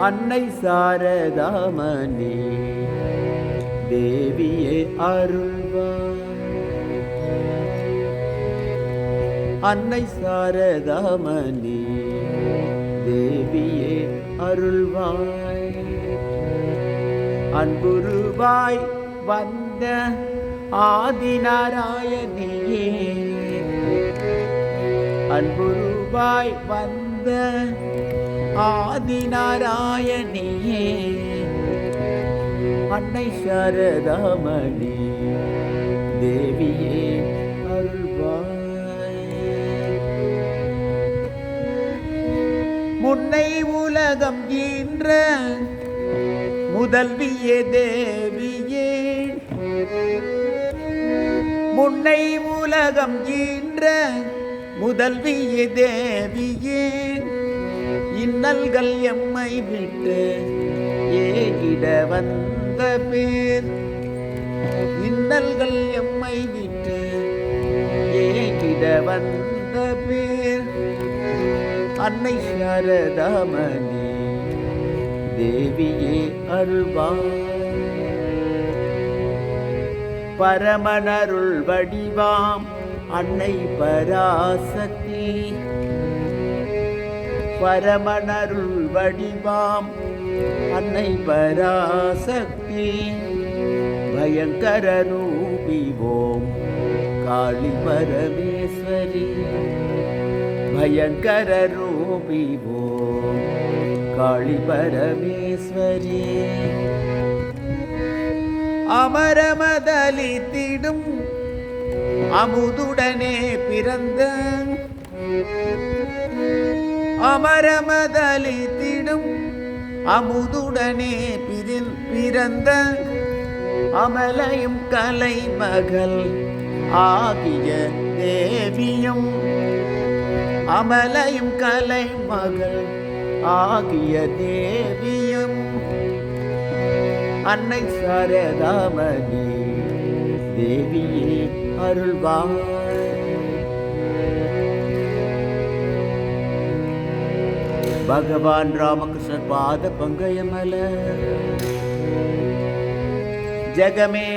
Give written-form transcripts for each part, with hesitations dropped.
அன்னை சாரதாமணி தேவியே அருள்வாய். அன்னை சாரதாமணி தேவியே அருள்வாய். அன்புருவாய் வந்த ஆதிநாராயணியே, அன்புருவாய் வந்த ஆதிநாராயணியே, அன்னை சாரதாமணி தேவியே அருள்வாய். முன்னை உலகம் ஈன்ற முதல்வியே தேவியே, முன்னை உலகம் ஈன்ற முதல்வியே தேவியே, இன்னல்கள் எம்மை விட்டு ஏகிட வந்த பேர், இன்னல்கள் எம்மை விட்டு ஏகிட வந்த பேர், அன்னை சாரதாமணி தேவியே அருள்வாய். பரமனருள் வடிவாம் அன்னை பராசக்தி, பரமனருள் வடிவாம் அன்னை பராசக்தி, பயங்கர ரூபிவோம் காளி பரமேஸ்வரி, பயங்கர ரூபிவோம் காளி பரமேஸ்வரி. அமரமதலித்திடும் அமுதுடனே பிறந்த, அமரமதலித்திடும் அமுதுடனே பிறந்த, அமலையும் கலை மகள் ஆகிய தேவியும், அமலையும் கலை மகள் ஆகிய தேவியும், அன்னை சாரதாமணி தேவியே அருள்வாய். பகவான் ராமகிருஷ்ணர் பாத பங்கயமல, ஜகமே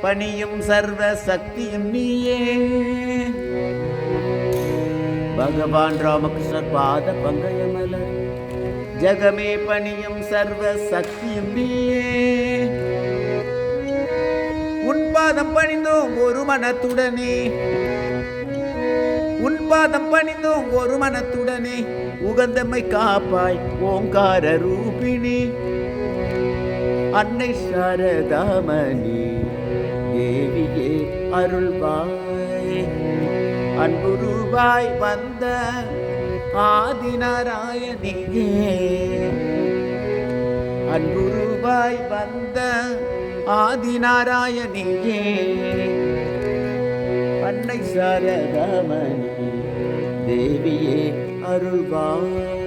பணியும் சர்வ சக்தியும் நீயே. பகவான் ராமகிருஷ்ணர் பாத பங்கயமல, ஜகமே பணியும் சர்வ சக்தியும் நீயே. உன் பாதம் பணிந்தோம் ஒரு மனத்துடனே, உன் பாதம் பணிந்தோம் ஒரு மனத்துடனே, உகந்தமை காப்பாய் ஓங்கார ரூபிணி, அன்னை சாரதாமணி தேவியே அருள்வாய். அன்புருவாய் வந்த ஆதிநாராயணியே, அன்புருவாய் வந்த ஆதிநாராயணியே, அன்னை சாரதாமணி தேவியே அருள்வாய்.